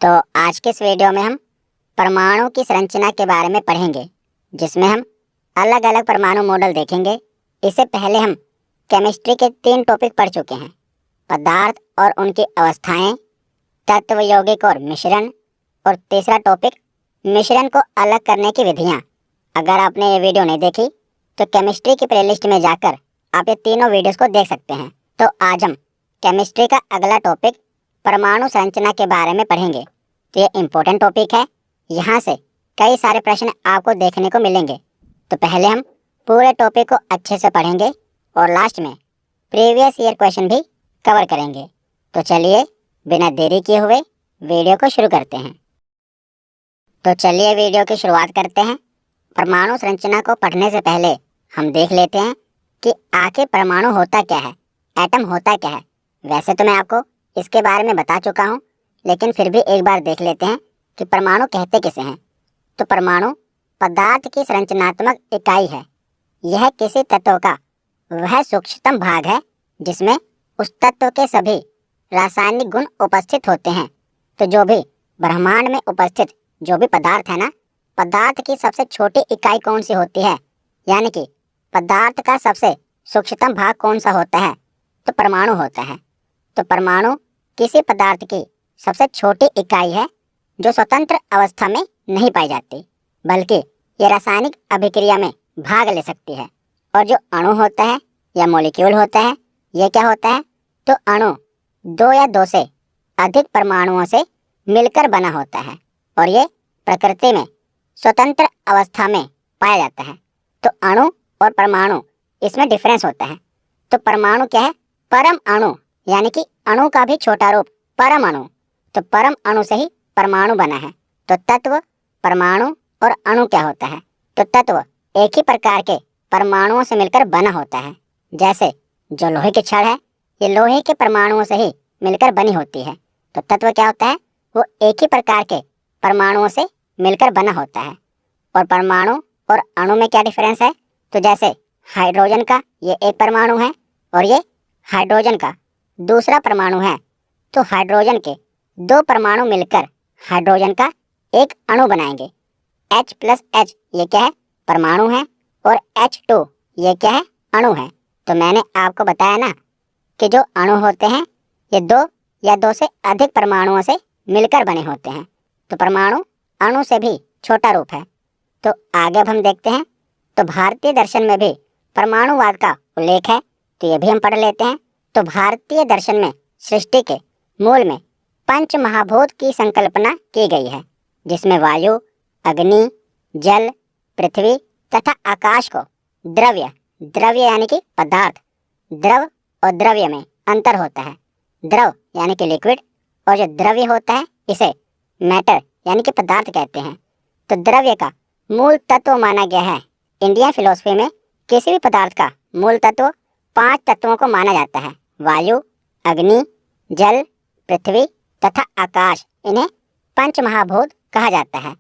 तो आज के इस वीडियो में हम परमाणु की संरचना के बारे में पढ़ेंगे, जिसमें हम अलग अलग परमाणु मॉडल देखेंगे। इससे पहले हम केमिस्ट्री के 3 टॉपिक पढ़ चुके हैं: पदार्थ और उनकी अवस्थाएं, तत्व, यौगिक और मिश्रण, और तीसरा टॉपिक मिश्रण को अलग करने की विधियाँ। अगर आपने ये वीडियो नहीं देखी तो केमिस्ट्री की प्लेलिस्ट में जाकर आप ये तीनों वीडियोस को देख सकते हैं। तो आज हम केमिस्ट्री का अगला टॉपिक परमाणु संरचना के बारे में पढ़ेंगे। तो ये इम्पोर्टेंट टॉपिक है, यहाँ से कई सारे प्रश्न आपको देखने को मिलेंगे। तो पहले हम पूरे टॉपिक को अच्छे से पढ़ेंगे और लास्ट में प्रीवियस ईयर क्वेश्चन भी कवर करेंगे। तो चलिए बिना देरी किए हुए वीडियो को शुरू करते हैं। तो चलिए वीडियो की शुरुआत करते हैं। परमाणु संरचना को पढ़ने से पहले हम देख लेते हैं कि आखिर परमाणु होता क्या है, एटम होता क्या है। वैसे तो मैं आपको इसके बारे में बता चुका हूँ, लेकिन फिर भी एक बार देख लेते हैं कि परमाणु कहते किसे हैं। तो परमाणु पदार्थ की संरचनात्मक इकाई है। यह किसी तत्व का वह सूक्ष्मतम भाग है जिसमें उस तत्व के सभी रासायनिक गुण उपस्थित होते हैं। तो जो भी ब्रह्मांड में उपस्थित जो भी पदार्थ है ना, पदार्थ की सबसे छोटी इकाई कौन सी होती है, यानी कि पदार्थ का सबसे सूक्ष्मतम भाग कौन सा होता है, तो परमाणु होता है। तो परमाणु किसी पदार्थ की सबसे छोटी इकाई है जो स्वतंत्र अवस्था में नहीं पाई जाती, बल्कि ये रासायनिक अभिक्रिया में भाग ले सकती है। और जो अणु होता है या मॉलिक्यूल होता है, ये क्या होता है, तो अणु 2 या 2 से अधिक परमाणुओं से मिलकर बना होता है और ये प्रकृति में स्वतंत्र अवस्था में पाया जाता है। तो अणु और परमाणु इसमें डिफरेंस होता है। तो परमाणु क्या है, परम अणु, यानी कि अणु का भी छोटा रूप परम अणु। तो परम अणु से ही परमाणु बना है। तो तत्व, परमाणु और अणु क्या होता है, तो तत्व एक ही प्रकार के परमाणुओं से मिलकर बना होता है। जैसे जो लोहे की छड़ है, ये लोहे के परमाणुओं से ही मिलकर बनी होती है। तो तत्व क्या होता है, वो एक ही प्रकार के परमाणुओं से मिलकर बना होता है। और परमाणु और अणु में क्या डिफरेंस है, तो जैसे हाइड्रोजन का ये एक परमाणु है और ये हाइड्रोजन का दूसरा परमाणु है। तो हाइड्रोजन के 2 परमाणु मिलकर हाइड्रोजन का एक अणु बनाएंगे। H+H ये क्या है, परमाणु है, और H2 ये क्या है, अणु है। तो मैंने आपको बताया ना कि जो अणु होते हैं ये 2 या 2 से अधिक परमाणुओं से मिलकर बने होते हैं। तो परमाणु अणु से भी छोटा रूप है। तो आगे अब हम देखते हैं, तो भारतीय दर्शन में भी परमाणुवाद का उल्लेख है। तो ये भी हम पढ़ लेते हैं। तो भारतीय दर्शन में सृष्टि के मूल में 5 महाभूत की संकल्पना की गई है, जिसमें वायु, अग्नि, जल, पृथ्वी तथा आकाश को द्रव्य, द्रव्य यानी कि पदार्थ, द्रव और द्रव्य में अंतर होता है। द्रव यानी कि लिक्विड, और जो द्रव्य होता है इसे मैटर यानी कि पदार्थ कहते हैं। तो द्रव्य का मूल तत्व माना गया है। इंडियन फिलोसफी में किसी भी पदार्थ का मूल तत्व 5 तत्वों को माना जाता है: वायु, अग्नि, जल, पृथ्वी तथा आकाश। इन्हें 5 महाभूत कहा जाता है।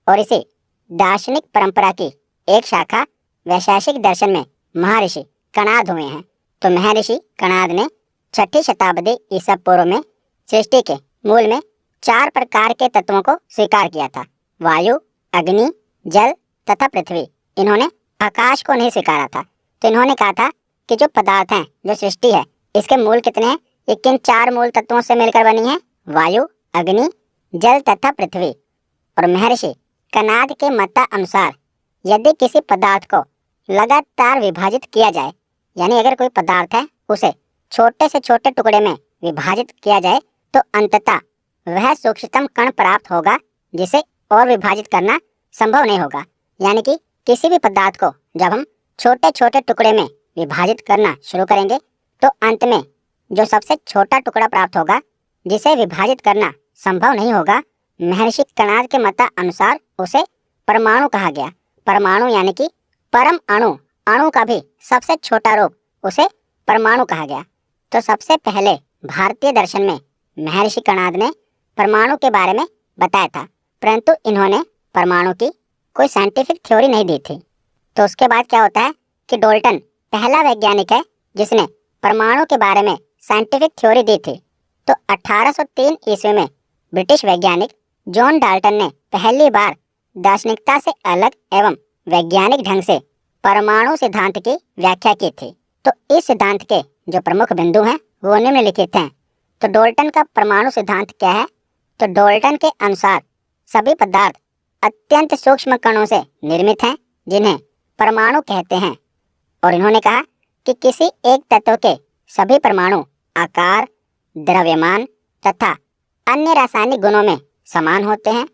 और इसे दार्शनिक परंपरा की एक शाखा वैशेषिक दर्शन में महर्षि कणाद हुए हैं। तो महर्षि कणाद ने 6ठी शताब्दी ईसा पूर्व में सृष्टि के मूल में 4 प्रकार के तत्वों को स्वीकार किया था: वायु, अग्नि, जल तथा पृथ्वी। इन्होंने आकाश को नहीं स्वीकारा था। तो इन्होंने कहा था कि जो पदार्थ हैं, जो सृष्टि है, इसके मूल कितने हैं, ये किन 4 मूल तत्वों से मिलकर बनी है: वायु, अग्नि, जल तथा पृथ्वी। और महर्षि कणाद के मतानुसार यदि किसी पदार्थ को लगातार विभाजित किया जाए, यानी अगर कोई पदार्थ है उसे छोटे से छोटे टुकड़े में विभाजित किया जाए, तो अंततः वह सूक्ष्मतम कण प्राप्त होगा, जिसे और विभाजित करना संभव नहीं होगा। यानी कि किसी भी पदार्थ को जब हम छोटे छोटे टुकड़े में विभाजित करना शुरू करेंगे, तो अंत में जो सबसे छोटा टुकड़ा प्राप्त होगा, जिसे विभाजित करना संभव नहीं होगा, महर्षि कणाद के मतानुसार उसे परमाणु कहा गया। परमाणु यानी कि परम अणु, अणु का भी सबसे छोटा रूप, उसे परमाणु कहा गया। तो सबसे पहले भारतीय दर्शन में महर्षि कणाद ने परमाणु के बारे में बताया था, परंतु इन्होंने परमाणु की कोई साइंटिफिक थ्योरी नहीं दी थी। तो उसके बाद क्या होता है कि डाल्टन पहला वैज्ञानिक है जिसने परमाणु के बारे में साइंटिफिक थ्योरी दी थी। तो 1803 ईस्वी में ब्रिटिश वैज्ञानिक जॉन डाल्टन ने पहली बार दार्शनिकता से अलग एवं वैज्ञानिक ढंग से परमाणु सिद्धांत की व्याख्या की थी। तो इस सिद्धांत के जो प्रमुख बिंदु हैं वो निम्नलिखित हैं। तो डाल्टन का परमाणु सिद्धांत क्या है? तो डाल्टन के अनुसार सभी पदार्थ अत्यंत सूक्ष्म कणों से निर्मित हैं जिन्हें परमाणु कहते हैं। और इन्होंने कहा कि किसी एक तत्व के सभी परमाणु आकार, द्रव्यमान तथा अन्य रासायनिक गुणों में समान होते हैं।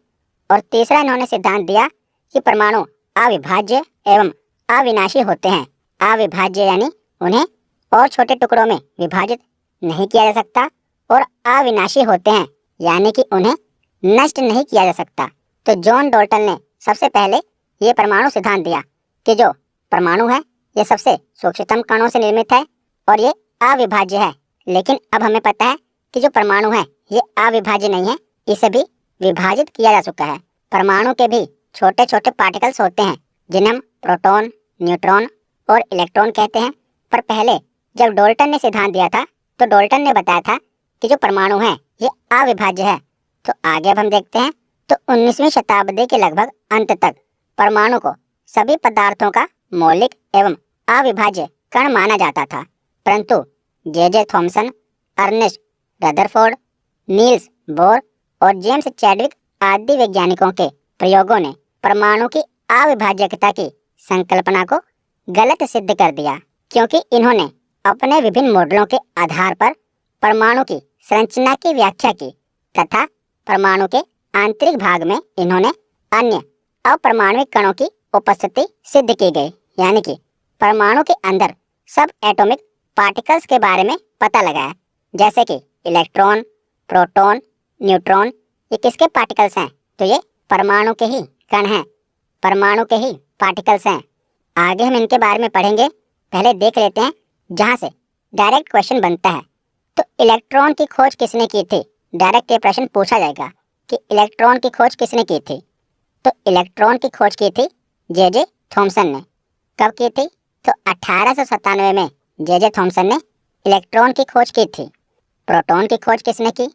और तीसरा इन्होंने सिद्धांत दिया कि परमाणु अविभाज्य एवं अविनाशी होते हैं। अविभाज्य यानी उन्हें और छोटे टुकड़ों में विभाजित नहीं किया जा सकता, और अविनाशी होते हैं यानी कि उन्हें नष्ट नहीं किया जा सकता। तो जॉन डाल्टन ने सबसे पहले ये परमाणु सिद्धांत दिया कि जो परमाणु है ये सबसे सूक्ष्मतम कणों से निर्मित है और ये अविभाज्य है। लेकिन अब हमें पता है कि जो परमाणु है ये अविभाज्य नहीं है, इसे भी विभाजित किया जा चुका है। परमाणु के भी छोटे छोटे पार्टिकल्स होते हैं जिन्हें हम प्रोटॉन, न्यूट्रॉन और इलेक्ट्रॉन कहते हैं। पर पहले जब डाल्टन ने सिद्धांत दिया था तो डाल्टन ने बताया था कि जो परमाणु है ये अविभाज्य है। तो आगे अब हम देखते हैं। तो 19वीं शताब्दी के लगभग अंत तक परमाणु को सभी पदार्थों का मौलिक एवं अविभाज्य कण माना जाता था। परंतु J Thomson, Ernest Rutherford, Niels Bohr और जेम्स चैडविक आदि वैज्ञानिकों के प्रयोगों ने परमाणु की अविभाज्यता की संकल्पना को गलत सिद्ध कर दिया, क्योंकि इन्होंने अपने विभिन्न मॉडलों के आधार पर परमाणु की संरचना की व्याख्या की तथा परमाणु के आंतरिक भाग में इन्होंने अन्य अपरमाणुक कणों की उपस्थिति सिद्ध की गई। यानी कि परमाणु के अंदर सब एटॉमिक पार्टिकल्स के बारे में पता लगाया, जैसे कि इलेक्ट्रॉन, प्रोटॉन, न्यूट्रॉन। ये किसके पार्टिकल्स हैं? तो ये परमाणु के ही कण हैं, परमाणु के ही पार्टिकल्स हैं। आगे हम इनके बारे में पढ़ेंगे, पहले देख लेते हैं जहाँ से डायरेक्ट क्वेश्चन बनता है। तो इलेक्ट्रॉन की खोज किसने की थी? डायरेक्ट ये प्रश्न पूछा जाएगा कि इलेक्ट्रॉन की खोज किसने की थी। तो इलेक्ट्रॉन की खोज की थी जे थॉमसन ने। कब की थी? तो 1897 में जे थॉमसन ने इलेक्ट्रॉन की खोज की थी। प्रोटॉन की खोज किसने की?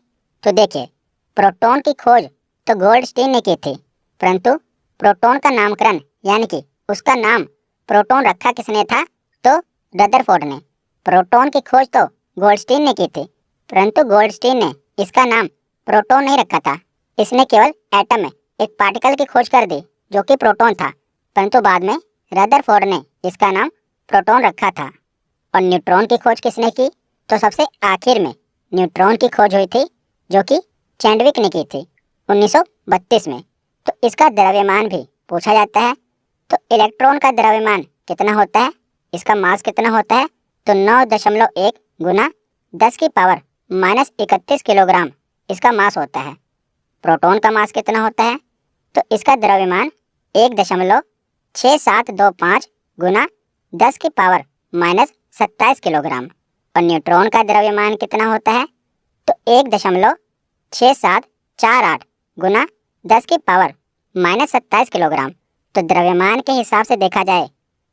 तो देखिए, प्रोटॉन की खोज तो गोल्डस्टीन ने की थी, परंतु प्रोटॉन का नामकरण यानी कि उसका नाम प्रोटॉन रखा किसने था? तो रदरफोर्ड ने। प्रोटॉन की खोज तो गोल्डस्टीन ने की थी, परंतु गोल्डस्टीन ने इसका नाम प्रोटॉन नहीं रखा था। इसने केवल एटम में एक पार्टिकल की खोज कर दी जो कि प्रोटॉन था, परंतु बाद में रदरफोर्ड ने इसका नाम प्रोटॉन रखा था। और न्यूट्रॉन की खोज किसने की? तो सबसे आखिर में न्यूट्रॉन की खोज हुई थी जो कि चैडविक ने की थी 1932 में। तो इसका द्रव्यमान भी पूछा जाता है। तो इलेक्ट्रॉन का द्रव्यमान कितना होता है? इसका मास कितना होता है? तो 9.1 गुना 10 की पावर -31 किलोग्राम इसका मास होता है। प्रोटॉन का मास कितना होता है? तो इसका द्रव्यमान 1.6725 गुना 10 की पावर -27 किलोग्राम। और न्यूट्रॉन का द्रव्यमान कितना होता है? तो 1.6748 गुना 10 की पावर -27 किलोग्राम। तो द्रव्यमान के हिसाब से देखा जाए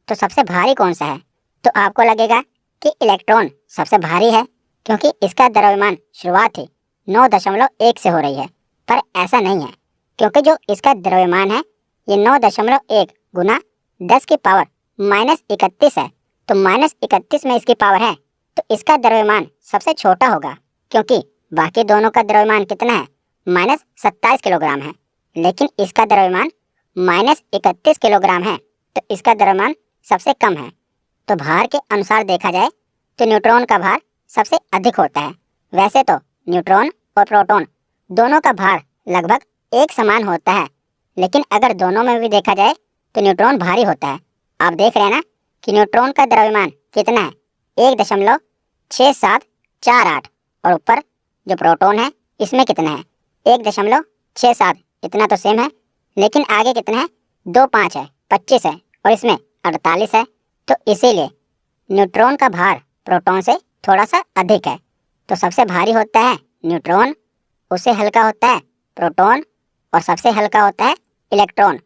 तो सबसे भारी कौन सा है? तो आपको लगेगा कि इलेक्ट्रॉन सबसे भारी है, क्योंकि इसका द्रव्यमान शुरुआत ही 9.1 से हो रही है। पर ऐसा नहीं है, क्योंकि जो इसका द्रव्यमान है ये 9.1 गुना 10 की पावर -31 है। तो -31 में इसकी पावर है, तो इसका द्रव्यमान सबसे छोटा होगा, क्योंकि बाकी दोनों का द्रव्यमान कितना है? -27 किलोग्राम है, लेकिन इसका द्रव्यमान -31 किलोग्राम है। तो इसका द्रव्यमान सबसे कम है। तो भार के अनुसार देखा जाए तो न्यूट्रॉन का भार सबसे अधिक होता है। वैसे तो न्यूट्रॉन और प्रोटॉन दोनों का भार लगभग एक समान होता है, लेकिन अगर दोनों में भी देखा जाए तो न्यूट्रॉन भारी होता है। आप देख रहे हैं ना कि न्यूट्रॉन का द्रव्यमान कितना है? 1.6748। और ऊपर जो प्रोटॉन है इसमें कितना है? 1.67। इतना तो सेम है, लेकिन आगे कितना है? 25 है, 25 है, और इसमें 48 है। तो इसीलिए न्यूट्रॉन का भार प्रोटॉन से थोड़ा सा अधिक है। तो सबसे भारी होता है न्यूट्रॉन, उससे हल्का होता है प्रोटॉन, और सबसे हल्का होता है इलेक्ट्रॉन।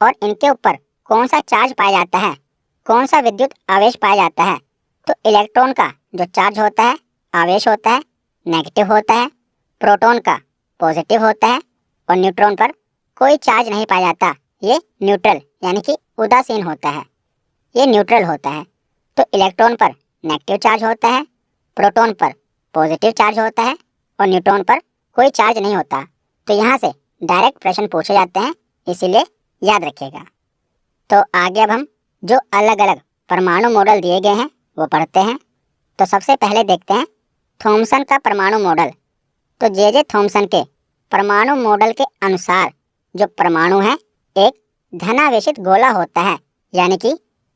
और इनके ऊपर कौन सा चार्ज पाया जाता है? कौन सा विद्युत आवेश पाया जाता है? तो इलेक्ट्रॉन का जो चार्ज होता है, आवेश होता है, नेगेटिव होता है। प्रोटॉन का पॉजिटिव होता है और न्यूट्रॉन पर कोई चार्ज नहीं पाया जाता। ये न्यूट्रल यानी कि उदासीन होता है, ये न्यूट्रल होता है। तो इलेक्ट्रॉन पर नेगेटिव चार्ज होता है, प्रोटॉन पर पॉजिटिव चार्ज होता है और न्यूट्रॉन पर कोई चार्ज नहीं होता। तो यहाँ से डायरेक्ट प्रश्न पूछे जाते हैं, इसीलिए याद रखिएगा। तो आगे अब हम जो अलग अलग परमाणु मॉडल दिए गए हैं वो पढ़ते हैं। तो सबसे पहले देखते हैं थॉमसन का परमाणु मॉडल। तो जे थॉमसन के परमाणु मॉडल के अनुसार जो परमाणु है एक धनावेशित गोला होता है, यानी कि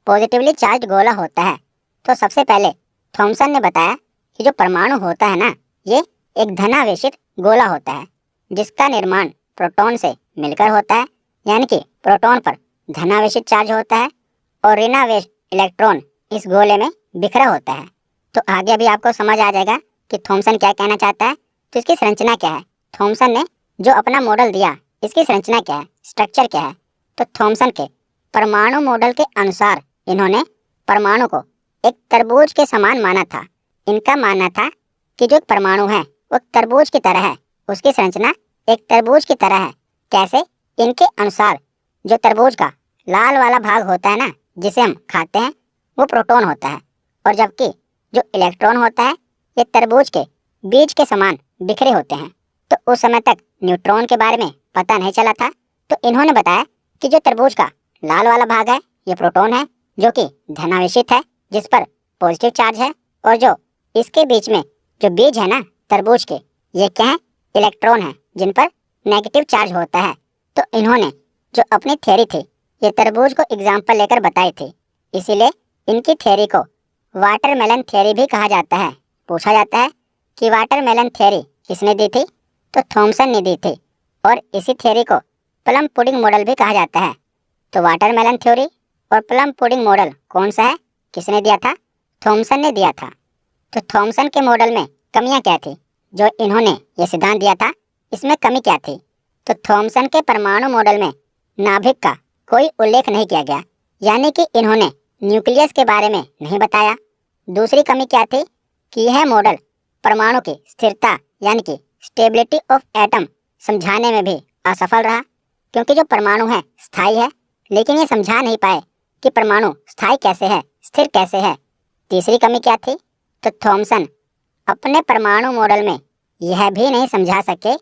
पॉजिटिवली चार्ज गोला होता है। तो सबसे पहले थॉमसन ने बताया कि जो परमाणु होता है ना, ये एक धनावेशित गोला होता है जिसका निर्माण प्रोटॉन से मिलकर होता है, यानी कि प्रोटॉन पर धनावेशित चार्ज होता है और ऋणावेश इलेक्ट्रॉन इस गोले में बिखरा होता है। तो आगे अभी आपको समझ आ जाएगा कि थॉमसन क्या कहना चाहता है। तो इसकी संरचना क्या है, थॉमसन ने जो अपना मॉडल दिया इसकी संरचना क्या है, स्ट्रक्चर क्या है। तो थॉमसन के परमाणु मॉडल के अनुसार इन्होंने परमाणु को एक तरबूज के समान माना था। इनका मानना था कि जो परमाणु है वो तरबूज की तरह है, उसकी संरचना एक तरबूज की तरह है। कैसे? इनके अनुसार जो तरबूज का लाल वाला भाग होता है ना, जिसे हम खाते हैं, वो प्रोटॉन होता है, और जबकि जो इलेक्ट्रॉन होता है ये तरबूज के बीज के समान बिखरे होते हैं। तो उस समय तक न्यूट्रॉन के बारे में पता नहीं चला था। तो इन्होंने बताया कि जो तरबूज का लाल वाला भाग है ये प्रोटॉन है जो कि धनावेशित है, जिस पर पॉजिटिव चार्ज है, और जो इसके बीच में जो बीज है ना तरबूज के, ये क्या है, इलेक्ट्रॉन है जिन पर नेगेटिव चार्ज होता है। तो इन्होंने जो अपनी थ्योरी थी ये तरबूज को एग्जाम्पल लेकर बताई थी, इसीलिए इनकी थ्योरी को वाटरमेलन थ्योरी भी कहा जाता है। पूछा जाता है कि वाटरमेलन थ्योरी किसने दी थी, तो थॉमसन ने दी थी, और इसी थ्योरी को प्लम पुडिंग मॉडल भी कहा जाता है। तो वाटरमेलन थ्योरी और प्लम पुडिंग मॉडल कौन सा है, किसने दिया था, थॉमसन ने दिया था। तो थॉमसन के मॉडल में कमियां क्या थी, जो इन्होंने ये सिद्धांत दिया था इसमें कमी क्या थी। तो थॉमसन के परमाणु मॉडल में नाभिक का कोई उल्लेख नहीं किया गया, यानी कि इन्होंने न्यूक्लियस के बारे में नहीं बताया। दूसरी कमी क्या थी कि यह मॉडल परमाणु की स्थिरता यानी कि स्टेबिलिटी ऑफ एटम समझाने में भी असफल रहा, क्योंकि जो परमाणु है स्थायी है, लेकिन ये समझा नहीं पाए कि परमाणु स्थायी कैसे है, स्थिर कैसे है। तीसरी कमी क्या थी, तो थॉमसन अपने परमाणु मॉडल में यह भी नहीं समझा सके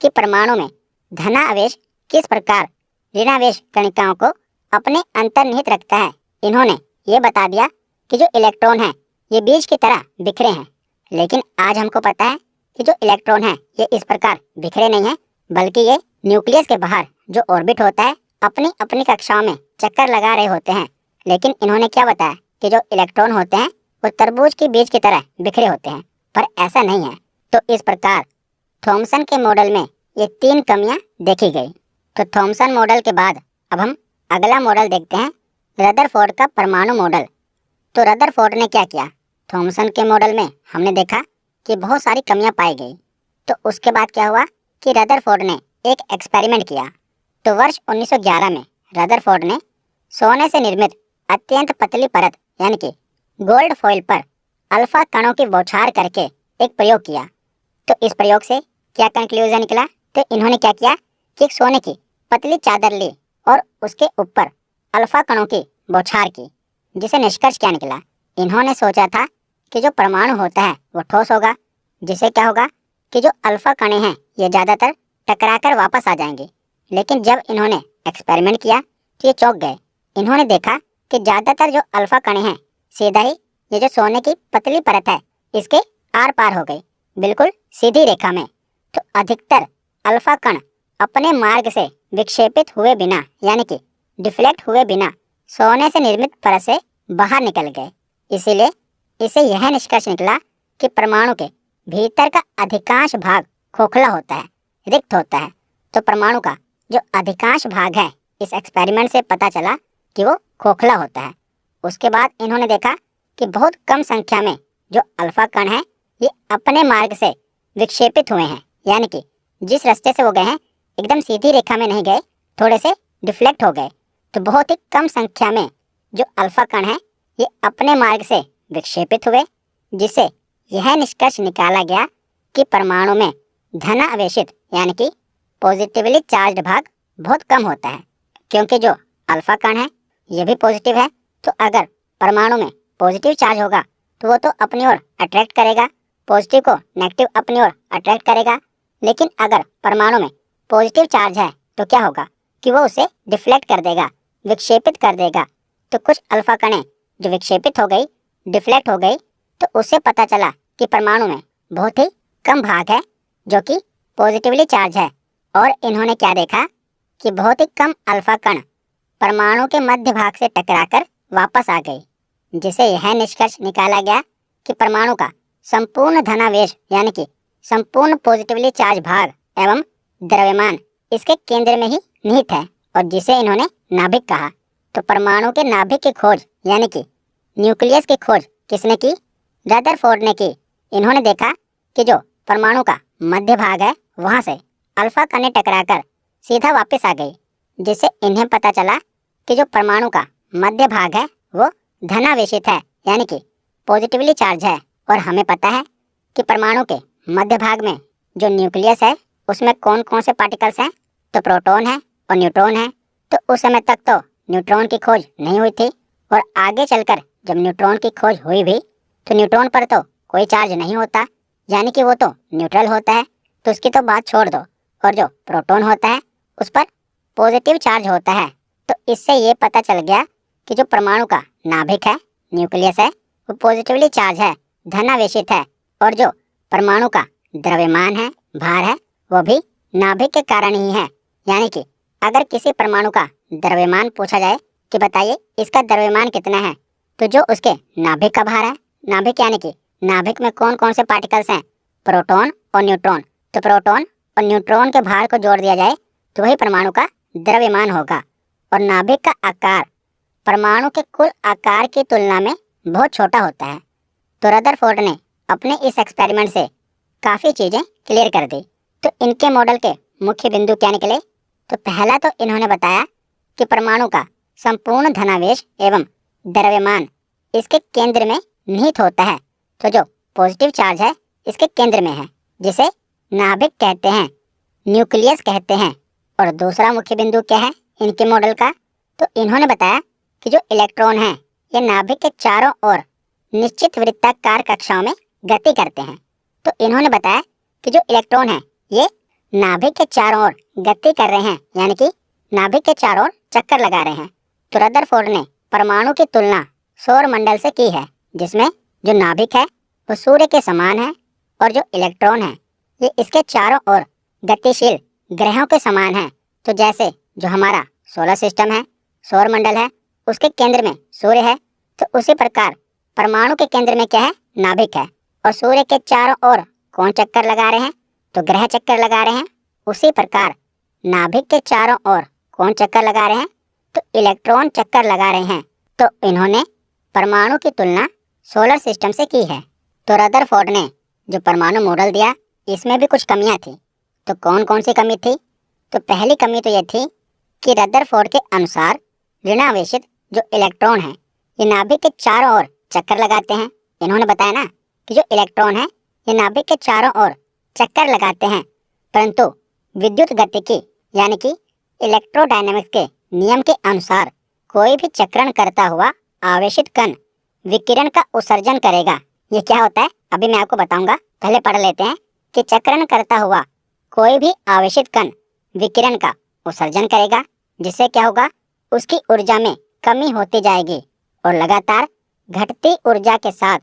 कि परमाणु में धनावेश किस प्रकार ऋणावेश कणिकाओं को अपने अंतर्निहित रखता है। इन्होंने ये बता दिया कि जो इलेक्ट्रॉन है ये बीज की तरह बिखरे हैं, लेकिन आज हमको पता है कि जो इलेक्ट्रॉन है ये इस प्रकार बिखरे नहीं है, बल्कि ये न्यूक्लियस के बाहर जो ऑर्बिट होता है अपनी अपनी कक्षाओं में चक्कर लगा रहे होते हैं। लेकिन इन्होंने क्या बताया कि जो इलेक्ट्रॉन होते हैं वो तरबूज के बीज की तरह बिखरे होते हैं, पर ऐसा नहीं है। तो इस प्रकार थॉमसन के मॉडल में ये 3 कमियां देखी गई। तो थॉमसन मॉडल के बाद अब हम अगला मॉडल देखते हैं, रदरफोर्ड का परमाणु मॉडल। तो रदरफोर्ड ने क्या किया, थॉमसन के मॉडल में हमने देखा कि बहुत सारी कमियां पाई गई। तो उसके बाद क्या हुआ कि रदरफोर्ड ने एक एक्सपेरिमेंट किया। तो वर्ष 1911 में रदरफोर्ड ने सोने से निर्मित अत्यंत पतली परत यानी कि गोल्ड फॉइल पर अल्फा कणों की बौछार करके एक प्रयोग किया। तो इस प्रयोग से क्या कंक्लूजन निकला, तो इन्होंने क्या किया कि एक सोने की पतली चादर ली और उसके ऊपर अल्फा कणों की बौछार की, जिसे निष्कर्ष क्या निकला, इन्होंने सोचा था कि जो परमाणु होता है वो ठोस होगा, जिससे क्या होगा कि जो अल्फा कणें हैं ये ज़्यादातर टकराकर वापस आ जाएंगे। लेकिन जब इन्होंने एक्सपेरिमेंट किया तो ये चौंक गए। इन्होंने देखा कि ज़्यादातर जो अल्फा कणें हैं सीधा ही ये जो सोने की पतली परत है इसके आर पार हो गई, बिल्कुल सीधी रेखा में। तो अधिकतर अल्फा कण अपने मार्ग से विक्षेपित हुए बिना यानी कि डिफ्लेक्ट हुए बिना सोने से निर्मित परत से बाहर निकल गए। इसीलिए इसे यह निष्कर्ष निकला कि परमाणु के भीतर का अधिकांश भाग खोखला होता है, रिक्त होता है। तो परमाणु का जो अधिकांश भाग है इस एक्सपेरिमेंट से पता चला कि वो खोखला होता है। उसके बाद इन्होंने देखा कि बहुत कम संख्या में जो अल्फा कण हैं ये अपने मार्ग से विक्षेपित हुए हैं, यानी कि जिस रास्ते से वो गए हैं एकदम सीधी रेखा में नहीं गए, थोड़े से डिफ्लेक्ट हो गए। तो बहुत ही कम संख्या में जो अल्फा कण हैं ये अपने मार्ग से विक्षेपित हुए, जिससे यह निष्कर्ष निकाला गया कि परमाणु में धनावेशित यानी कि पॉजिटिवली चार्ज भाग बहुत कम होता है, क्योंकि जो अल्फा कण है ये भी पॉजिटिव है। तो अगर परमाणु में पॉजिटिव चार्ज होगा तो वो तो अपनी ओर अट्रैक्ट करेगा, पॉजिटिव को नेगेटिव अपनी ओर अट्रैक्ट करेगा। लेकिन अगर परमाणु में पॉजिटिव चार्ज है तो क्या होगा कि वो उसे डिफ्लेक्ट कर देगा, विक्षेपित कर देगा। तो कुछ अल्फा कणें जो विक्षेपित हो गई, डिफ्लेक्ट हो गई, तो उससे पता चला कि परमाणु में बहुत ही कम भाग है जो कि पॉजिटिवली चार्ज है। और इन्होंने क्या देखा कि बहुत ही कम अल्फा कण परमाणु के मध्य भाग से टकराकर वापस आ गई, जिसे यह निष्कर्ष निकाला गया कि परमाणु का संपूर्ण धनावेश यानी कि संपूर्ण पॉजिटिवली चार्ज भाग एवं द्रव्यमान इसके केंद्र में ही निहित है, और जिसे इन्होंने नाभिक कहा। तो परमाणु के नाभिक की खोज यानी कि न्यूक्लियस की खोज किसने की? रदरफोर्ड ने की। इन्होंने देखा कि जो परमाणु का मध्य भाग है वहां से अल्फा कणें टकराकर सीधा वापस आ गई, जिससे इन्हें पता चला कि जो परमाणु का मध्य भाग है वो धनावेशित है यानी कि पॉजिटिवली चार्ज है। और हमें पता है कि परमाणु के मध्य भाग में जो न्यूक्लियस है उसमें कौन कौन से पार्टिकल्स हैं? तो प्रोटॉन है और न्यूट्रॉन है। तो उस समय तक तो न्यूट्रॉन की खोज नहीं हुई थी, और आगे चलकर जब न्यूट्रॉन की खोज हुई भी तो न्यूट्रॉन पर तो कोई चार्ज नहीं होता, यानी कि वो तो न्यूट्रल होता है, तो उसकी तो बात छोड़ दो। और जो प्रोटॉन होता है उस पर पॉजिटिव चार्ज होता है। तो इससे ये पता चल गया कि जो परमाणु का नाभिक है, न्यूक्लियस है, वो पॉजिटिवली चार्ज है, धनावेशित है। और जो परमाणु का द्रव्यमान है, भार है, वो भी नाभिक के कारण ही है। यानी कि अगर किसी परमाणु का द्रव्यमान पूछा जाए कि बताइए इसका द्रव्यमान कितना है, तो जो उसके नाभिक का भार है, नाभिक यानी कि नाभिक में कौन कौन से पार्टिकल्स हैं? प्रोटॉन और न्यूट्रॉन। तो प्रोटॉन और न्यूट्रॉन के भार को जोड़ दिया जाए तो वही परमाणु का द्रव्यमान होगा। और नाभिक का आकार परमाणु के कुल आकार की तुलना में बहुत छोटा होता है। तो रदरफोर्ड ने अपने इस एक्सपेरिमेंट से काफ़ी चीज़ें क्लियर कर दी। तो इनके मॉडल के मुख्य बिंदु क्या निकले? तो पहला तो इन्होंने बताया कि परमाणु का संपूर्ण धनावेश एवं द्रव्यमान इसके केंद्र में निहित होता है। तो जो पॉजिटिव चार्ज है इसके केंद्र में है, जिसे नाभिक कहते हैं, न्यूक्लियस कहते हैं। और दूसरा मुख्य बिंदु क्या है इनके मॉडल का? तो इन्होंने बताया कि जो इलेक्ट्रॉन है ये नाभिक के चारों ओर निश्चित वृत्ताकार कक्षाओं में गति करते हैं। तो इन्होंने बताया कि जो इलेक्ट्रॉन है ये नाभिक के चारों ओर गति कर रहे हैं, यानी कि नाभिक के चारों ओर चक्कर लगा रहे हैं। तो रदरफोर्ड ने परमाणु की तुलना सौर मंडल से की है, जिसमें जो नाभिक है वो सूर्य के समान है, और जो इलेक्ट्रॉन है ये इसके चारों ओर गतिशील ग्रहों के समान है। तो जैसे जो हमारा सोलर सिस्टम है, सौर मंडल है, उसके केंद्र में सूर्य है, तो उसी प्रकार परमाणु के केंद्र में क्या है? नाभिक है। और सूर्य के चारों ओर कौन चक्कर लगा रहे हैं? तो ग्रह चक्कर लगा रहे हैं। उसी प्रकार नाभिक के चारों ओर कौन चक्कर लगा रहे हैं? तो इलेक्ट्रॉन चक्कर लगा रहे हैं। तो इन्होंने परमाणु की तुलना सोलर सिस्टम से की है। तो रदरफोर्ड ने जो परमाणु मॉडल दिया इसमें भी कुछ कमियां थी। तो कौन कौन सी कमी थी? तो पहली कमी तो ये थी कि रदरफोर्ड के अनुसार ऋणावेशित जो इलेक्ट्रॉन है ये नाभिक के चारों ओर चक्कर लगाते हैं। इन्होंने बताया ना कि जो इलेक्ट्रॉन है ये नाभिक के चारों ओर चक्कर लगाते हैं, परंतु विद्युत गतिकी यानी कि इलेक्ट्रोडायनामिक्स के नियम के अनुसार कोई भी चक्रण करता हुआ आवेशित कण विकिरण का उत्सर्जन करेगा। ये क्या होता है अभी मैं आपको बताऊंगा, पहले पढ़ लेते हैं कि चक्रण करता हुआ कोई भी आवेशित कण विकिरण का उत्सर्जन करेगा, जिससे क्या होगा? उसकी ऊर्जा में कमी होती जाएगी, और लगातार घटती ऊर्जा के साथ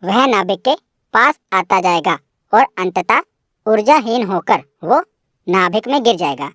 वह नाभिक के पास आता जाएगा, और अंततः ऊर्जाहीन होकर वो नाभिक में गिर जाएगा।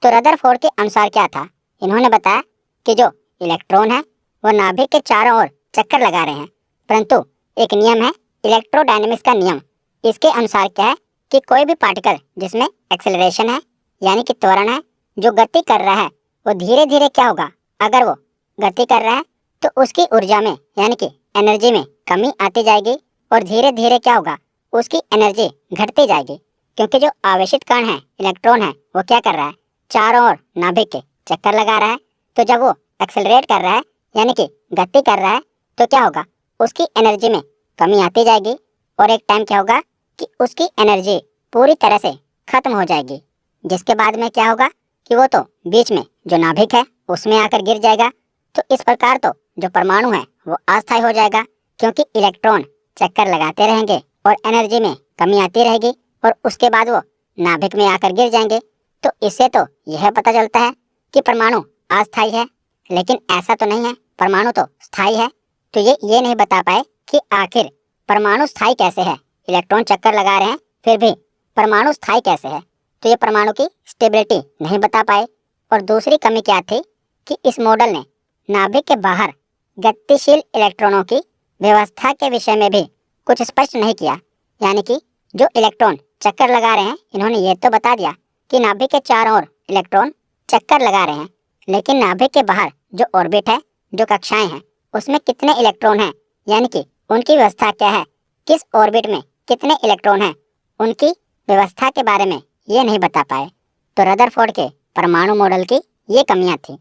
तो रदरफोर्ड के अनुसार क्या था? इन्होंने बताया कि जो इलेक्ट्रॉन है वो नाभिक के चारों ओर चक्कर लगा रहे हैं, परंतु एक नियम है इलेक्ट्रोडायनेमिक्स का नियम। इसके अनुसार क्या है कि कोई भी पार्टिकल जिसमें एक्सेलरेशन है यानी कि त्वरण है, जो गति कर रहा है, वो धीरे धीरे क्या होगा? अगर वो गति कर रहा है तो उसकी ऊर्जा में यानी कि एनर्जी में कमी आती जाएगी, और धीरे धीरे क्या होगा? उसकी एनर्जी घटती जाएगी, क्योंकि जो आवेशित कण है, इलेक्ट्रॉन है, वो क्या कर रहा है? चारों ओर नाभिक के चक्कर लगा रहा है। तो जब वो एक्सेलरेट कर रहा है यानी कि गति कर रहा है तो क्या होगा? उसकी एनर्जी में कमी आती जाएगी, और एक टाइम क्या होगा कि उसकी एनर्जी पूरी तरह से खत्म हो जाएगी, जिसके बाद में क्या होगा कि वो तो बीच में जो नाभिक है उसमें आकर गिर जाएगा। तो इस प्रकार तो जो परमाणु है वो अस्थायी हो जाएगा, क्योंकि इलेक्ट्रॉन चक्कर लगाते रहेंगे और एनर्जी में कमी आती रहेगी और उसके बाद वो नाभिक में आकर गिर जाएंगे। तो इससे तो यह पता चलता है कि परमाणु अस्थायी है, लेकिन ऐसा तो नहीं है, परमाणु तो स्थायी है। तो ये नहीं बता पाए कि आखिर परमाणु स्थायी कैसे है। इलेक्ट्रॉन चक्कर लगा रहे हैं फिर भी परमाणु स्थायी कैसे है, तो ये परमाणु की स्टेबिलिटी नहीं बता पाए। और दूसरी कमी क्या थी कि इस मॉडल ने नाभिक के बाहर गतिशील इलेक्ट्रॉनों की व्यवस्था के विषय में भी कुछ स्पष्ट नहीं किया। यानी कि जो इलेक्ट्रॉन चक्कर लगा रहे हैं, इन्होंने ये तो बता दिया कि नाभिक के चारों ओर इलेक्ट्रॉन चक्कर लगा रहे हैं, लेकिन नाभिक के बाहर जो ऑर्बिट है, जो कक्षाएं हैं, उसमें कितने इलेक्ट्रॉन हैं, यानी कि उनकी व्यवस्था क्या है, किस ऑर्बिट में कितने इलेक्ट्रॉन हैं, उनकी व्यवस्था के बारे में ये नहीं बता पाए। तो रदरफोर्ड के परमाणु मॉडल की ये कमियां थी।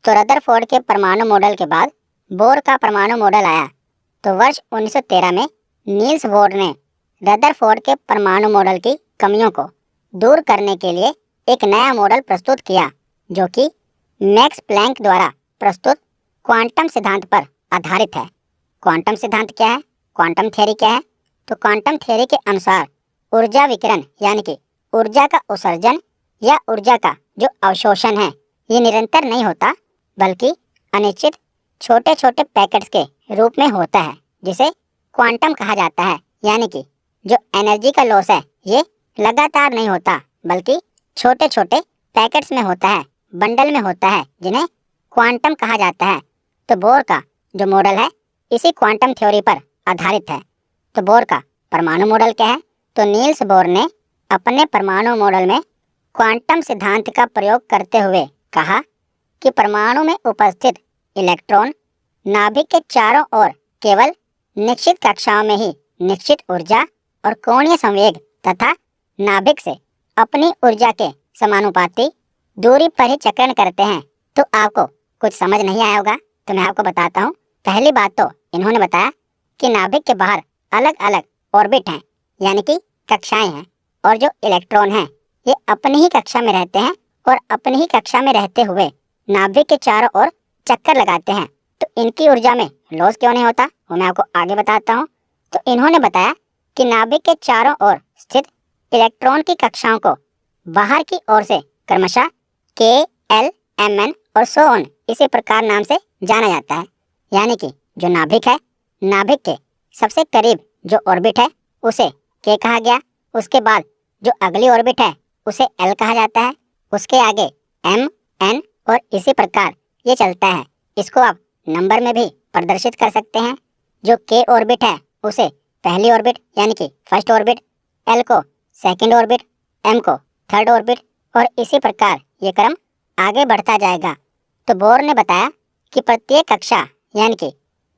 तो रदरफोर्ड के परमाणु मॉडल के बाद बोर का परमाणु मॉडल आया। तो वर्ष 1913 में नील्स बोर ने रदरफोर्ड के परमाणु मॉडल की कमियों को दूर करने के लिए एक नया मॉडल प्रस्तुत किया, जो कि मैक्स प्लैंक द्वारा प्रस्तुत क्वांटम सिद्धांत पर आधारित है। क्वांटम सिद्धांत क्या है, क्वांटम थ्योरी क्या है? तो क्वांटम थ्योरी के अनुसार ऊर्जा विकिरण यानी कि ऊर्जा का उत्सर्जन या ऊर्जा का जो अवशोषण है, ये निरंतर नहीं होता, बल्कि अनिश्चित छोटे छोटे पैकेट्स के रूप में होता है, जिसे क्वांटम कहा जाता है। यानी कि जो एनर्जी का लॉस है ये लगातार नहीं होता, बल्कि छोटे छोटे पैकेट्स में होता है, बंडल में होता है, जिन्हें क्वांटम कहा जाता है। तो बोर का जो मॉडल है इसी क्वांटम थ्योरी पर आधारित है। तो बोर का परमाणु मॉडल क्या है? तो नील्स बोर ने अपने परमाणु मॉडल में क्वांटम सिद्धांत का प्रयोग करते हुए कहा कि परमाणु में उपस्थित इलेक्ट्रॉन नाभिक के चारों ओर केवल निश्चित कक्षाओं में ही निश्चित ऊर्जा और कोणीय संवेग तथा नाभिक से अपनी ऊर्जा के समानुपाती दूरी पर ही चक्रण करते हैं। तो आपको कुछ समझ नहीं आया होगा, तो मैं आपको बताता हूँ। पहली बात तो इन्होंने बताया कि नाभिक के बाहर अलग अलग ऑर्बिट हैं, यानी कि कक्षाएं हैं, और जो इलेक्ट्रॉन हैं ये अपनी ही कक्षा में रहते हैं और अपनी ही कक्षा में रहते हुए नाभिक के चारों ओर चक्कर लगाते हैं। तो इनकी ऊर्जा में लॉस क्यों नहीं होता, वो मैं आपको आगे बताता हूँ। तो इन्होंने बताया कि नाभिक के चारों ओर स्थित इलेक्ट्रॉन की कक्षाओं को बाहर की ओर से क्रमशः के, एल, एम, एन और सो ऑन इसी प्रकार नाम से जाना जाता है। यानी कि जो नाभिक है, नाभिक के सबसे करीब जो ऑर्बिट है उसे के कहा गया, उसके बाद जो अगली ऑर्बिट है उसे एल कहा जाता है, उसके आगे एम, एन और इसी प्रकार ये चलता है। इसको आप नंबर में भी प्रदर्शित कर सकते हैं। जो के ऑर्बिट है उसे पहली ऑर्बिट यानी कि फर्स्ट ऑर्बिट, एल को सेकंड ऑर्बिट, एम को थर्ड ऑर्बिट और इसी प्रकार ये क्रम आगे बढ़ता जाएगा। तो बोर ने बताया कि प्रत्येक कक्षा यानी कि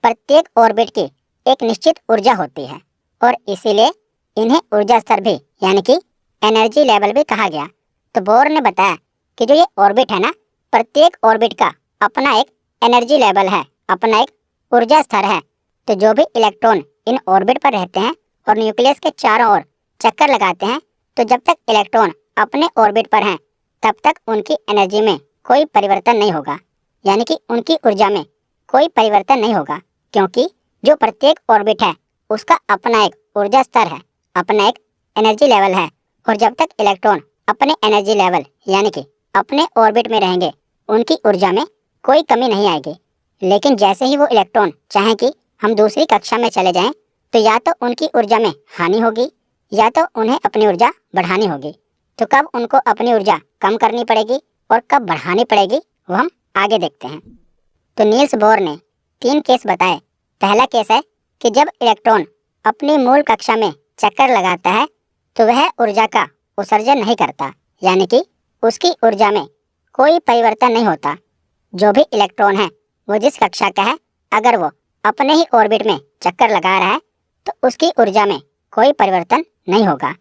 प्रत्येक ऑर्बिट की एक निश्चित ऊर्जा होती है और इसीलिए इन्हें ऊर्जा स्तर भी यानी कि एनर्जी लेवल भी कहा गया। तो बोर ने बताया कि जो ये ऑर्बिट है ना, प्रत्येक ऑर्बिट का अपना एक एनर्जी लेवल है, अपना एक ऊर्जा स्तर है। तो जो भी इलेक्ट्रॉन इन ऑर्बिट पर रहते हैं और न्यूक्लियस के चारों ओर चक्कर लगाते हैं, तो जब तक इलेक्ट्रॉन अपने ऑर्बिट पर हैं तब तक उनकी एनर्जी में कोई परिवर्तन नहीं होगा, यानी कि उनकी ऊर्जा में कोई परिवर्तन नहीं होगा, क्योंकि जो प्रत्येक ऑर्बिट है उसका अपना एक ऊर्जा स्तर है, अपना एक एनर्जी लेवल है। और जब तक इलेक्ट्रॉन अपने एनर्जी लेवल यानी कि अपने ऑर्बिट में रहेंगे, उनकी ऊर्जा में कोई कमी नहीं आएगी। लेकिन जैसे ही वो इलेक्ट्रॉन चाहें कि हम दूसरी कक्षा में चले जाएं, तो या तो उनकी ऊर्जा में हानि होगी या तो उन्हें अपनी ऊर्जा बढ़ानी होगी। तो कब उनको अपनी ऊर्जा कम करनी पड़ेगी और कब बढ़ानी पड़ेगी वो हम आगे देखते हैं। तो नील्स बोर ने 3 केस बताए। पहला केस है कि जब इलेक्ट्रॉन अपनी मूल कक्षा में चक्कर लगाता है तो वह ऊर्जा का उत्सर्जन नहीं करता, यानी कि उसकी ऊर्जा में कोई परिवर्तन नहीं होता। जो भी इलेक्ट्रॉन है वो जिस कक्षा का है, अगर वो अपने ही ऑर्बिट में चक्कर लगा रहा है तो उसकी ऊर्जा में कोई परिवर्तन नहीं होगा।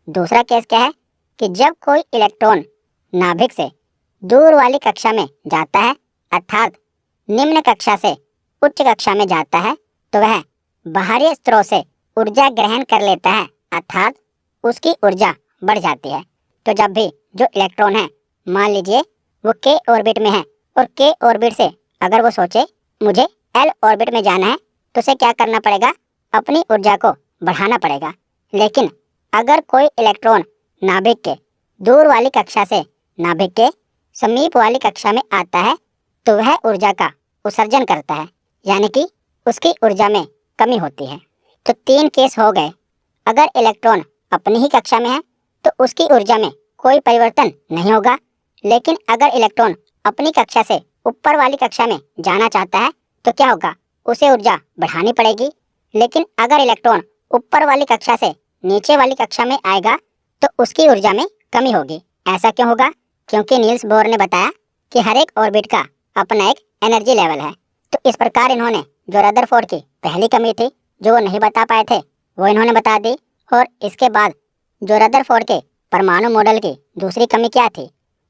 दूसरा केस क्या है कि जब कोई इलेक्ट्रॉन नाभिक से दूर वाली कक्षा में जाता है, अर्थात निम्न कक्षा से उच्च कक्षा में जाता है, तो वह बाहरी स्रोत से ऊर्जा ग्रहण कर लेता है, अर्थात उसकी ऊर्जा बढ़ जाती है। तो जब भी जो इलेक्ट्रॉन है, मान लीजिए वो k ऑर्बिट में है, और k ऑर्बिट से अगर वो सोचे मुझे l ऑर्बिट में जाना है, तो उसे क्या करना पड़ेगा, अपनी ऊर्जा को बढ़ाना पड़ेगा। लेकिन अगर कोई इलेक्ट्रॉन नाभिक के दूर वाली कक्षा से नाभिक के समीप वाली कक्षा में आता है, तो वह ऊर्जा का उत्सर्जन करता है, यानी कि उसकी ऊर्जा में कमी होती है। तो 3 केस हो गए। अगर इलेक्ट्रॉन अपनी ही कक्षा में है तो उसकी ऊर्जा में कोई परिवर्तन नहीं होगा, लेकिन अगर इलेक्ट्रॉन अपनी कक्षा से ऊपर वाली कक्षा में जाना चाहता है तो क्या होगा, उसे ऊर्जा बढ़ानी पड़ेगी। लेकिन अगर इलेक्ट्रॉन ऊपर वाली कक्षा से नीचे वाली कक्षा में आएगा तो उसकी ऊर्जा में कमी होगी। ऐसा क्यों होगा? क्योंकि नील्स बोर ने बताया कि हर एक ऑर्बिट का अपना एक एनर्जी लेवल है। तो इस प्रकार इन्होंने जो रदरफोर्ड की पहली कमी थी जो वो नहीं बता पाए थे, वो इन्होंने बता दी। और इसके बाद जो रदरफोर्ड के परमाणु मॉडल की दूसरी कमी क्या थी,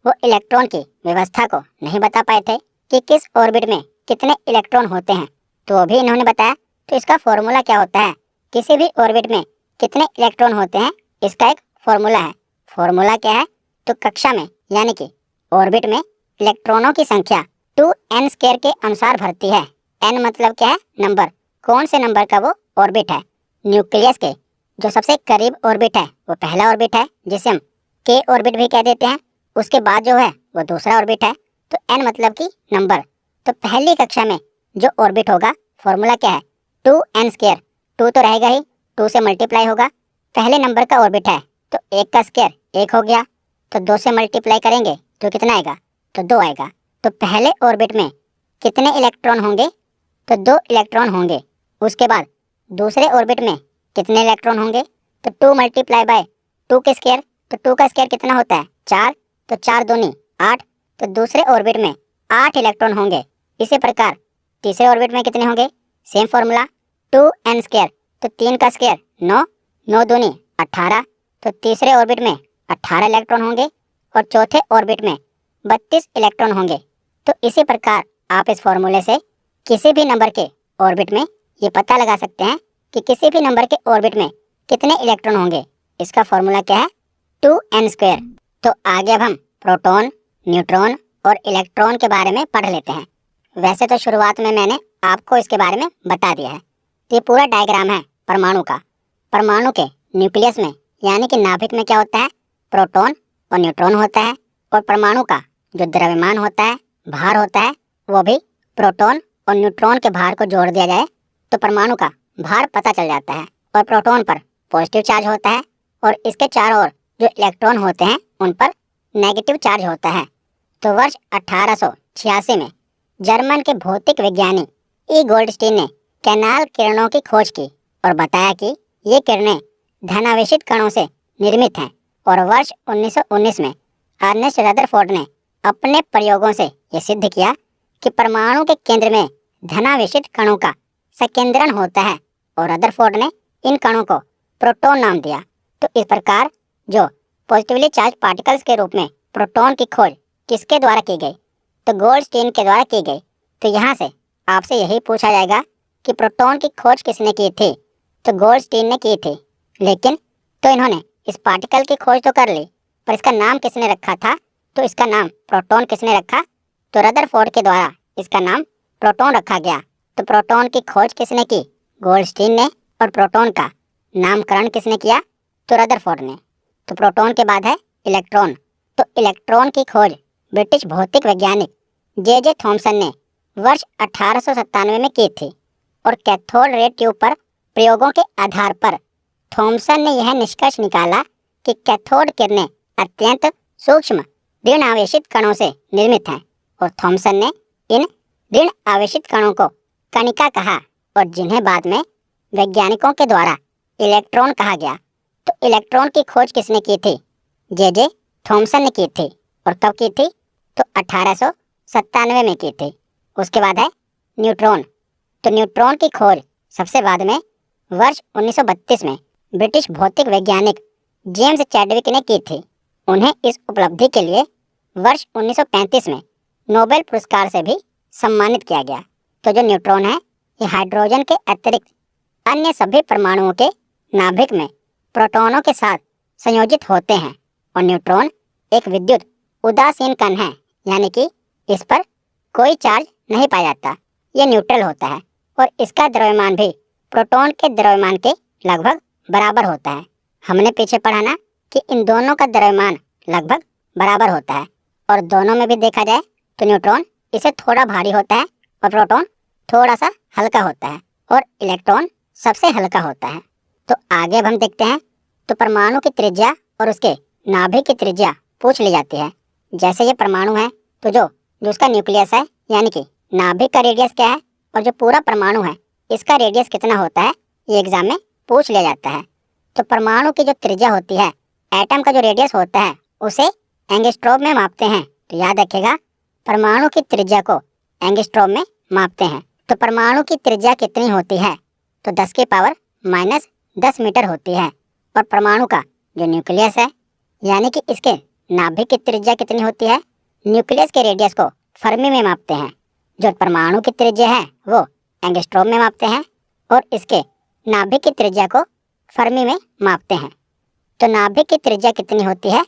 वो इलेक्ट्रॉन की व्यवस्था को नहीं बता पाए थे कि किस ऑर्बिट में कितने इलेक्ट्रॉन होते हैं, तो वो भी इन्होंने बताया। तो इसका फॉर्मूला क्या होता है, किसी भी ऑर्बिट में कितने इलेक्ट्रॉन होते हैं, इसका एक फॉर्मूला है। फॉर्मूला क्या है, तो कक्षा में यानी कि ऑर्बिट में इलेक्ट्रॉनों की संख्या 2n² के अनुसार भरती है। n मतलब क्या है, नंबर, कौन से नंबर का वो ऑर्बिट है। न्यूक्लियस के जो सबसे करीब ऑर्बिट है वो पहला ऑर्बिट है, जिसे हम k ऑर्बिट भी कह देते हैं। उसके बाद जो है वो दूसरा ऑर्बिट है। तो n मतलब कि नंबर। तो पहली कक्षा में जो ऑर्बिट होगा, फॉर्मूला क्या है, 2n²। 2 तो रहेगा ही, 2 से मल्टीप्लाई होगा। पहले नंबर का ऑर्बिट है तो 1 का स्क्वायर 1 हो गया, तो 2 से मल्टीप्लाई करेंगे तो कितना आएगा, तो 2 आएगा। तो पहले ऑर्बिट में कितने इलेक्ट्रॉन होंगे, तो 2 इलेक्ट्रॉन होंगे। उसके बाद दूसरे ऑर्बिट में कितने इलेक्ट्रॉन होंगे, तो 2 मल्टीप्लाई बाय 2 के स्क्वायर, तो 2 का स्क्वायर कितना होता है, 4, तो 4 दूनी 8, तो दूसरे ऑर्बिट में 8 इलेक्ट्रॉन होंगे। इसी प्रकार तीसरे ऑर्बिट में कितने होंगे, सेम फॉर्मूला 2n², तो 3 का स्क्वायर 9, 9 दूनी 18, तो तीसरे ऑर्बिट में 18 इलेक्ट्रॉन होंगे और चौथे ऑर्बिट में 32 इलेक्ट्रॉन होंगे। तो इसी प्रकार आप इस फॉर्मूले से किसी भी नंबर के ऑर्बिट में ये पता लगा सकते हैं कि किसी भी नंबर के ऑर्बिट में कितने इलेक्ट्रॉन होंगे। इसका फॉर्मूला क्या है, 2n²। तो आगे अब हम प्रोटॉन, न्यूट्रॉन और इलेक्ट्रॉन के बारे में पढ़ लेते हैं। वैसे तो शुरुआत में मैंने आपको इसके बारे में बता दिया है। तो ये पूरा डायग्राम है परमाणु का। परमाणु के न्यूक्लियस में यानी कि नाभिक में क्या होता है, प्रोटॉन और न्यूट्रॉन होता है। और परमाणु का जो द्रव्यमान होता है, भार होता है, वो भी प्रोटॉन और न्यूट्रॉन के भार को जोड़ दिया जाए तो परमाणु का भार पता चल जाता है। और प्रोटॉन पर पॉजिटिव चार्ज होता है और इसके चारों ओर जो इलेक्ट्रॉन होते हैं उन पर नेगेटिव चार्ज होता है। तो वर्ष 1886 में जर्मन के भौतिक विज्ञानी ई गोल्डस्टीन ने कैनाल किरणों की खोज की और बताया कि ये किरणें धनावेशित कणों से निर्मित हैं। और वर्ष 1919 में अर्नेस्ट रदरफोर्ड ने अपने प्रयोगों से यह सिद्ध किया कि परमाणु के केंद्र में धनावेशित कणों का संकेंद्रण होता है और रदरफोर्ड ने इन कणों को प्रोटॉन नाम दिया। तो इस प्रकार जो पॉजिटिवली चार्ज पार्टिकल्स के रूप में प्रोटॉन की खोज किसके द्वारा की गई, तो गोल्डस्टीन के द्वारा की गई। तो यहाँ से आपसे यही पूछा जाएगा कि प्रोटॉन की खोज किसने की थी, तो गोल्डस्टीन ने की थी। लेकिन तो इन्होंने इस पार्टिकल की खोज तो कर ली, पर इसका नाम किसने रखा था, तो इसका नाम प्रोटॉन किसने रखा, तो रदरफोर्ड के द्वारा इसका नाम प्रोटॉन रखा गया। तो प्रोटॉन की खोज किसने की, गोल्डस्टीन ने। और प्रोटॉन का नामकरण किसने किया, तो रदरफोर्ड ने। तो प्रोटॉन के बाद है इलेक्ट्रॉन। तो इलेक्ट्रॉन की खोज ब्रिटिश भौतिक वैज्ञानिक जे थॉमसन ने वर्ष 1897 में की थी। और कैथोड रे ट्यूब पर प्रयोगों के आधार पर थॉमसन ने यह निष्कर्ष निकाला कि कैथोड किरणें अत्यंत सूक्ष्म ऋण आवेशित कणों से निर्मित हैं। और थॉमसन ने इन ऋण आवेशित कणों को कणिका कहा और जिन्हें बाद में वैज्ञानिकों के द्वारा इलेक्ट्रॉन कहा गया। तो इलेक्ट्रॉन की खोज किसने की थी, जे थॉमसन ने की थी। और कब की थी, तो 1897 में की थी। उसके बाद है न्यूट्रॉन। तो न्यूट्रॉन की खोज सबसे बाद में वर्ष 1932 में ब्रिटिश भौतिक वैज्ञानिक जेम्स चैडविक ने की थी। उन्हें इस उपलब्धि के लिए वर्ष 1935 में नोबेल पुरस्कार से भी सम्मानित किया गया। तो जो न्यूट्रॉन है ये हाइड्रोजन के अतिरिक्त अन्य सभी परमाणुओं के नाभिक में प्रोटॉनों के साथ संयोजित होते हैं और न्यूट्रॉन एक विद्युत उदासीन कण है, यानी कि इस पर कोई चार्ज नहीं पाया जाता। ये न्यूट्रल होता है और इसका द्रव्यमान भी प्रोटॉन के द्रव्यमान के लगभग बराबर होता है। हमने पीछे पढ़ा ना कि इन दोनों का द्रव्यमान लगभग बराबर होता है और दोनों में भी देखा जाए तो न्यूट्रॉन इसे थोड़ा भारी होता है और प्रोटॉन थोड़ा सा हल्का होता है और इलेक्ट्रॉन सबसे हल्का होता है। तो आगे अब हम देखते हैं तो परमाणु की त्रिज्या और उसके नाभिक की त्रिज्या पूछ ली जाती है। जैसे ये परमाणु है तो जो उसका न्यूक्लियस है यानी कि नाभिक का रेडियस क्या है और जो पूरा परमाणु है इसका रेडियस कितना होता है, ये एग्जाम में पूछ लिया जाता है। तो परमाणु की जो त्रिज्या होती है, एटम का जो रेडियस होता है उसे एंगस्ट्रॉम में मापते हैं। तो याद रखिएगा परमाणु की त्रिज्या को एंगस्ट्रॉम में मापते हैं। तो परमाणु की त्रिज्या कितनी होती है, तो 10 की पावर माइनस 10 मीटर होती है। और परमाणु का जो न्यूक्लियस है यानी कि इसके नाभिक की त्रिज्या कितनी होती है, न्यूक्लियस के रेडियस को फर्मी में मापते हैं। जो परमाणु की त्रिज्या है वो एंगस्ट्रॉम में मापते हैं और इसके नाभिक की त्रिज्या को फर्मी में मापते हैं। तो नाभिक की त्रिज्या कितनी होती है,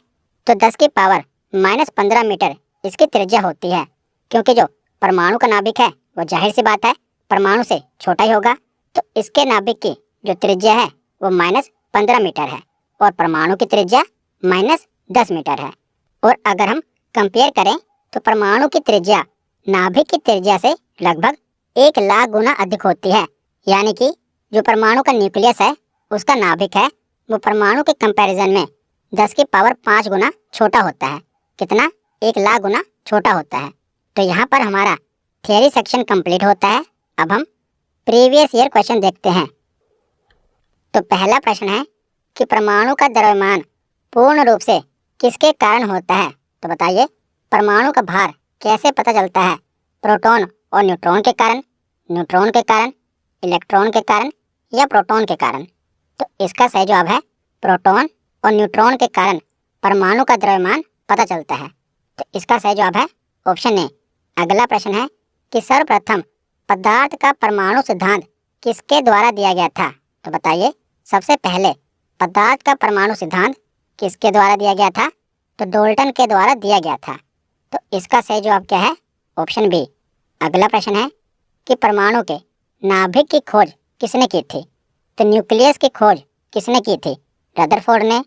तो 10 की पावर माइनस 15 मीटर इसकी त्रिज्या होती है। क्योंकि जो परमाणु का नाभिक है वो जाहिर सी बात है परमाणु से छोटा ही होगा, तो इसके नाभिक की जो त्रिज्या है वो माइनस 15 मीटर है और परमाणु की त्रिज्या माइनस 10 मीटर है। और अगर हम कंपेयर करें तो परमाणु की त्रिज्या नाभिक की त्रिज्या से लगभग 1 लाख गुना अधिक होती है। यानी कि जो परमाणु का न्यूक्लियस है उसका नाभिक है वो परमाणु के कंपैरिजन में 10 की पावर 5 गुना छोटा होता है। कितना, 1 लाख गुना छोटा होता है। तो यहाँ पर हमारा थियरी सेक्शन कंप्लीट होता है। अब हम प्रीवियस ईयर क्वेश्चन देखते हैं। तो पहला प्रश्न है कि परमाणु का द्रव्यमान पूर्ण रूप से किसके कारण होता है। तो बताइए परमाणु का भार कैसे पता चलता है, प्रोटॉन और न्यूट्रॉन के कारण, न्यूट्रॉन के कारण, इलेक्ट्रॉन के कारण या प्रोटॉन के कारण। तो इसका सही जवाब है प्रोटॉन और न्यूट्रॉन के कारण परमाणु का द्रव्यमान पता चलता है। तो इसका सही जवाब है ऑप्शन ए। अगला प्रश्न है कि सर्वप्रथम पदार्थ का परमाणु सिद्धांत किसके द्वारा दिया गया था। तो बताइए सबसे पहले पदार्थ का परमाणु सिद्धांत किसके द्वारा दिया गया था, तो डाल्टन के द्वारा दिया गया था। तो इसका सही जवाब क्या है, ऑप्शन बी। अगला प्रश्न है कि परमाणु के नाभिक की खोज किसने की थी। तो न्यूक्लियस की खोज किसने की थी, रदरफोर्ड ने,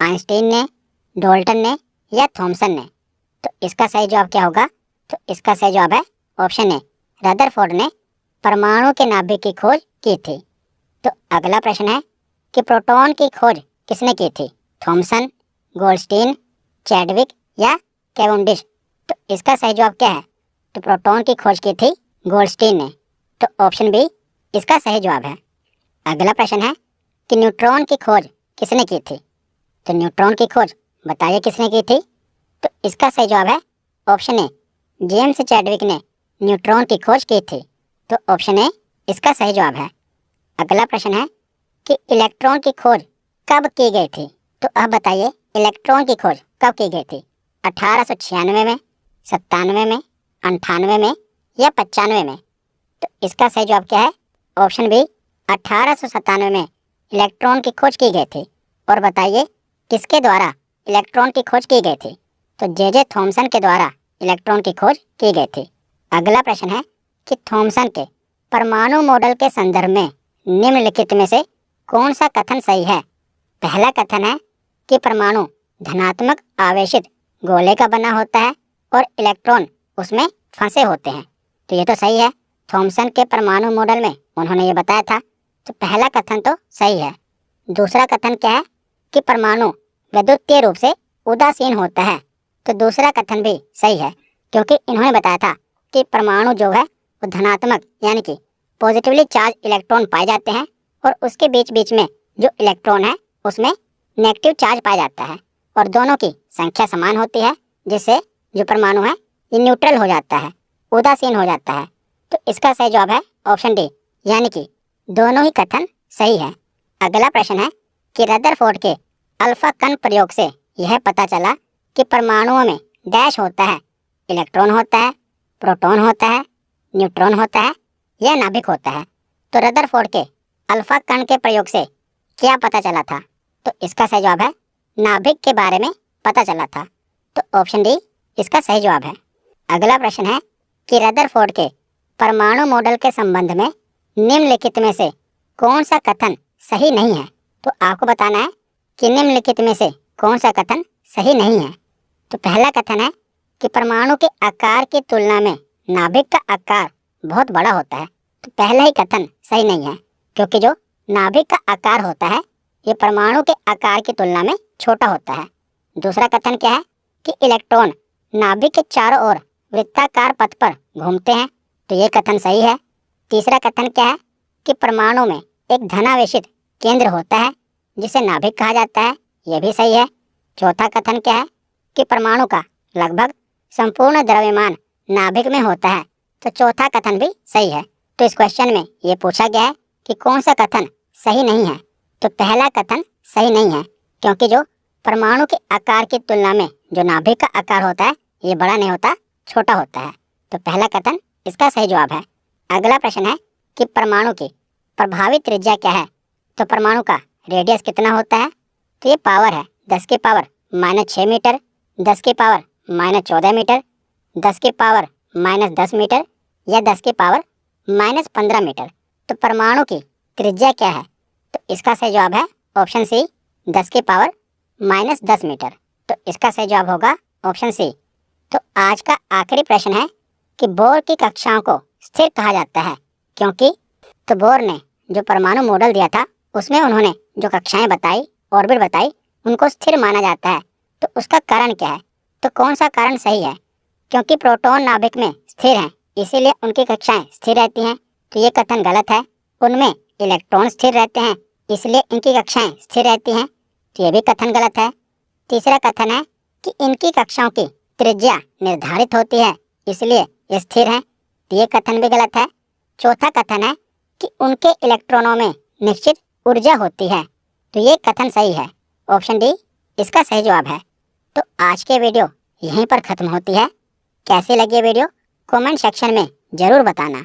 आइंस्टीन ने, डाल्टन ने या थॉमसन ने। तो इसका सही जवाब क्या होगा, तो इसका सही जवाब है ऑप्शन ए, रदरफोर्ड ने परमाणु के नाभिक की खोज की थी। तो अगला प्रश्न है कि प्रोटॉन की खोज किसने की थी, थॉमसन, गोल्डस्टीन, चैडविक या कैवेंडिश। तो इसका सही जवाब क्या है, तो प्रोटॉन की खोज की थी गोल्डस्टीन ने। तो ऑप्शन बी इसका सही जवाब है। अगला प्रश्न है कि न्यूट्रॉन की खोज किसने की थी। तो न्यूट्रॉन की खोज बताइए किसने की थी। तो इसका सही जवाब है ऑप्शन ए, जेम्स चैडविक ने न्यूट्रॉन की खोज की थी। तो ऑप्शन ए इसका सही जवाब है। अगला प्रश्न है कि इलेक्ट्रॉन की खोज कब की गई थी। तो अब बताइए इलेक्ट्रॉन की खोज कब की गई थी, 1896 में, 97 में, 98 में या 95 में। तो इसका सही जवाब क्या है, ऑप्शन बी, 1897 में इलेक्ट्रॉन की खोज की गई थी। और बताइए किसके द्वारा इलेक्ट्रॉन की खोज की गई थी, तो जे थॉमसन के द्वारा इलेक्ट्रॉन की खोज की गई थी। अगला प्रश्न है कि थॉमसन के परमाणु मॉडल के संदर्भ में निम्नलिखित में से कौन सा कथन सही है। पहला कथन है कि परमाणु धनात्मक आवेशित गोले का बना होता है और इलेक्ट्रॉन उसमें फंसे होते हैं। तो ये तो सही है, थॉमसन के परमाणु मॉडल में उन्होंने ये बताया था। तो पहला कथन तो सही है। दूसरा कथन क्या है कि परमाणु विद्युतीय रूप से उदासीन होता है। तो दूसरा कथन भी सही है, क्योंकि इन्होंने बताया था कि परमाणु जो है वो धनात्मक यानी कि पॉजिटिवली चार्ज इलेक्ट्रॉन पाए जाते हैं और उसके बीच बीच में जो इलेक्ट्रॉन है उसमें नेगेटिव चार्ज पाया जाता है और दोनों की संख्या समान होती है, जिससे जो परमाणु है ये न्यूट्रल हो जाता है, उदासीन हो जाता है। तो इसका सही जवाब है ऑप्शन डी, यानी कि दोनों ही कथन सही है। अगला प्रश्न है कि रदरफोर्ड के अल्फा कण प्रयोग से यह पता चला कि परमाणुओं में डैश होता है, इलेक्ट्रॉन होता है, प्रोटॉन होता है, न्यूट्रॉन होता है या नाभिक होता है। तो रदरफोर्ड के अल्फा कण के प्रयोग से क्या पता चला था, तो इसका सही जवाब है नाभिक के बारे में पता चला था। तो ऑप्शन डी इसका सही जवाब है। अगला प्रश्न है कि रदरफोर्ड के परमाणु मॉडल के संबंध में निम्नलिखित में से कौन सा कथन सही नहीं है। तो आपको बताना है कि निम्नलिखित में से कौन सा कथन सही नहीं है। तो पहला कथन है कि परमाणु के आकार की तुलना में नाभिक का आकार बहुत बड़ा होता है। तो पहला ही कथन सही नहीं है, क्योंकि जो नाभिक का आकार होता है ये परमाणु के आकार की तुलना में छोटा होता है। दूसरा कथन क्या है कि इलेक्ट्रॉन नाभिक के चारों ओर वृत्ताकार पथ पर घूमते हैं। तो ये कथन सही है। तीसरा कथन क्या है कि परमाणु में एक धनावेशित केंद्र होता है जिसे नाभिक कहा जाता है। यह भी सही है। चौथा कथन क्या है कि परमाणु का लगभग संपूर्ण द्रव्यमान नाभिक में होता है। तो चौथा कथन भी सही है। तो इस क्वेश्चन में ये पूछा गया है कि कौन सा कथन सही नहीं है। तो पहला कथन सही नहीं है, क्योंकि जो परमाणु के आकार की तुलना में जो नाभिक का आकार होता है ये बड़ा नहीं होता, छोटा होता है। तो पहला कथन इसका सही जवाब है। अगला प्रश्न है कि परमाणु की प्रभावी त्रिज्या क्या है। तो परमाणु का रेडियस कितना होता है। तो ये पावर है 10 की पावर -6 मीटर, 10 की पावर -14 मीटर, 10 की पावर -10 मीटर या 10 की पावर -15 मीटर। तो परमाणु की त्रिज्या क्या है। तो इसका सही जवाब है ऑप्शन सी 10 की पावर -10 मीटर। तो इसका सही जवाब होगा ऑप्शन सी। तो आज का आखिरी प्रश्न है कि बोर की कक्षाओं को स्थिर कहा जाता है क्योंकि। तो बोर ने जो परमाणु मॉडल दिया था उसमें उन्होंने जो कक्षाएं बताई, ऑर्बिट बताई, उनको स्थिर माना जाता है। तो उसका कारण क्या है। तो कौन सा कारण सही है। क्योंकि प्रोटॉन नाभिक में स्थिर हैं इसीलिए उनकी कक्षाएं स्थिर रहती हैं। तो ये कथन गलत है। उनमें इलेक्ट्रॉन स्थिर रहते हैं इसलिए इनकी कक्षाएं स्थिर रहती हैं। तो ये भी कथन गलत है। तीसरा कथन है कि इनकी कक्षाओं की त्रिज्या निर्धारित होती है इसलिए ये स्थिर हैं। तो ये कथन भी गलत है। चौथा कथन है कि उनके इलेक्ट्रॉनों में निश्चित ऊर्जा होती है। तो ये कथन सही है। ऑप्शन डी इसका सही जवाब है। तो आज के वीडियो यहीं पर ख़त्म होती है। कैसी लगी वीडियो कमेंट सेक्शन में ज़रूर बताना।